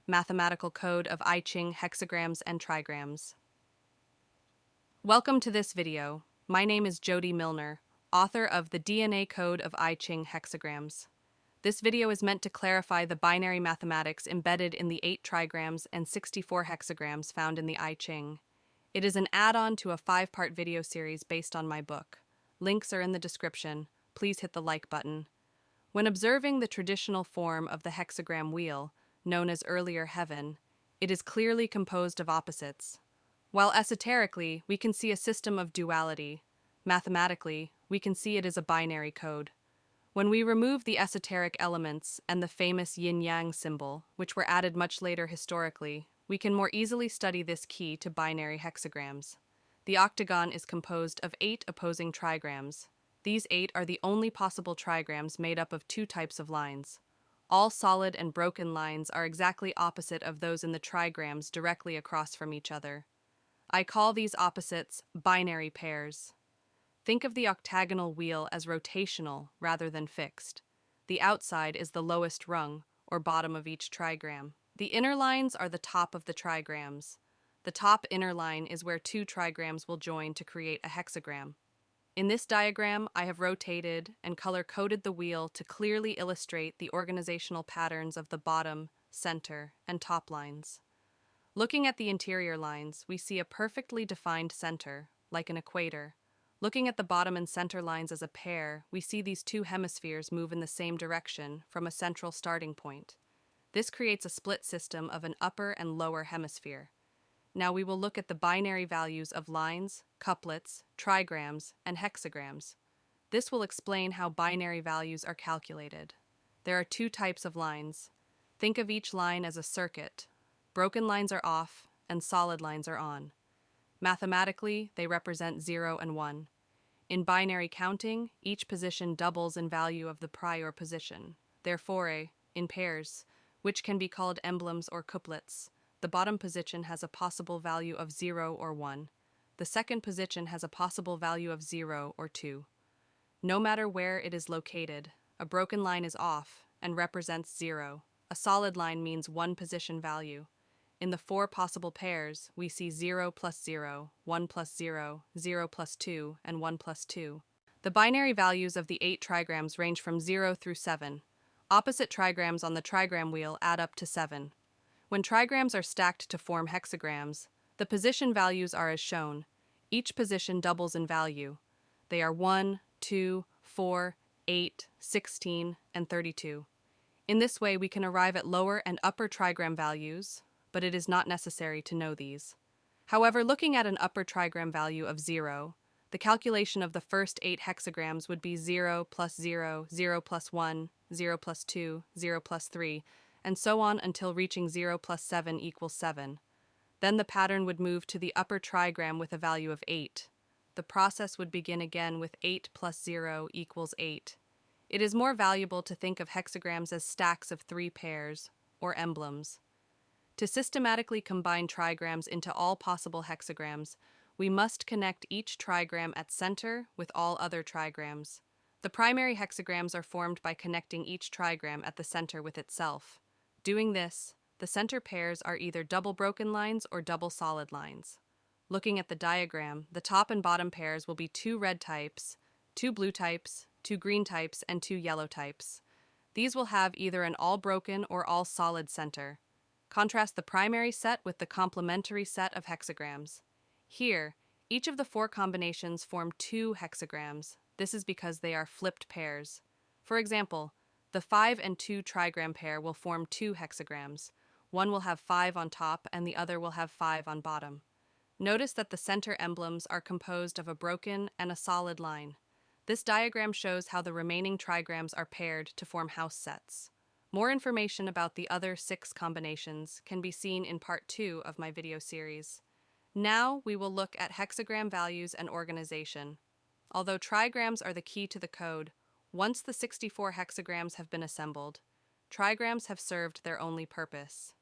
mathematical code of Ching, hexagrams, and trigrams. Welcome to this video. My name is Jody Milner, author of the DNA code of Ching hexagrams. This video is meant to clarify the binary mathematics embedded in the 8 trigrams and 64 hexagrams found in the Ching. It is an add-on to a 5-part video series based on my book. Links are in the description. Please hit the like button. When observing the traditional form of the hexagram wheel, known as earlier heaven, it is clearly composed of opposites. While esoterically, we can see a system of duality, mathematically, we can see it as a binary code. When we remove the esoteric elements and the famous yin-yang symbol, which were added much later historically, we can more easily study this key to binary hexagrams. The octagon is composed of 8 opposing trigrams. These 8 are the only possible trigrams made up of 2 types of lines. All solid and broken lines are exactly opposite of those in the trigrams directly across from each other. I call these opposites binary pairs. Think of the octagonal wheel as rotational rather than fixed. The outside is the lowest rung, or bottom of each trigram. The inner lines are the top of the trigrams. The top inner line is where 2 trigrams will join to create a hexagram. In this diagram, I have rotated and color-coded the wheel to clearly illustrate the organizational patterns of the bottom, center, and top lines. Looking at the interior lines, we see a perfectly defined center, like an equator. Looking at the bottom and center lines as a pair, we see these 2 hemispheres move in the same direction from a central starting point. This creates a split system of an upper and lower hemisphere. Now we will look at the binary values of lines, couplets, trigrams, and hexagrams. This will explain how binary values are calculated. There are 2 types of lines. Think of each line as a circuit. Broken lines are off, and solid lines are on. Mathematically, they represent 0 and 1. In binary counting, each position doubles in value of the prior position. Therefore, in pairs, which can be called emblems or couplets, the bottom position has a possible value of 0 or 1. The second position has a possible value of 0 or 2. No matter where it is located, a broken line is off and represents 0. A solid line means 1 position value. In the 4 possible pairs, we see 0 plus 0, 1 plus 0, 0 plus 2, and 1 plus 2. The binary values of the 8 trigrams range from 0 through 7. Opposite trigrams on the trigram wheel add up to 7. When trigrams are stacked to form hexagrams, the position values are as shown. Each position doubles in value. They are 1, 2, 4, 8, 16, and 32. In this way, we can arrive at lower and upper trigram values, but it is not necessary to know these. However, looking at an upper trigram value of 0, the calculation of the first 8 hexagrams would be 0 plus 0, 0 plus 1, 0 plus 2, 0 plus 3, and so on until reaching 0 plus 7 equals 7. Then the pattern would move to the upper trigram with a value of 8. The process would begin again with 8 plus 0 equals 8. It is more valuable to think of hexagrams as stacks of 3 pairs, or emblems. To systematically combine trigrams into all possible hexagrams, we must connect each trigram at center with all other trigrams. The primary hexagrams are formed by connecting each trigram at the center with itself. Doing this, the center pairs are either double broken lines or double solid lines. Looking at the diagram, the top and bottom pairs will be 2 red types, 2 blue types, 2 green types, and 2 yellow types. These will have either an all broken or all solid center. Contrast the primary set with the complementary set of hexagrams. Here, each of the 4 combinations form 2 hexagrams. This is because they are flipped pairs. For example, the 5 and 2 trigram pair will form 2 hexagrams. One will have 5 on top and the other will have 5 on bottom. Notice that the center emblems are composed of a broken and a solid line. This diagram shows how the remaining trigrams are paired to form house sets. More information about the other 6 combinations can be seen in part 2 of my video series. Now we will look at hexagram values and organization. Although trigrams are the key to the code, once the 64 hexagrams have been assembled, trigrams have served their only purpose.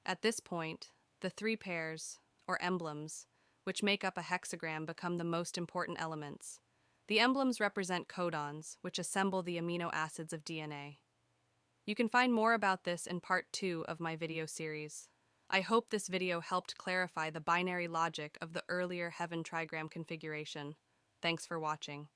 At this point, the 3 pairs, or emblems, which make up a hexagram become the most important elements. The emblems represent codons, which assemble the amino acids of DNA. You can find more about this in part 2 of my video series. I hope this video helped clarify the binary logic of the earlier heaven trigram configuration. Thanks for watching.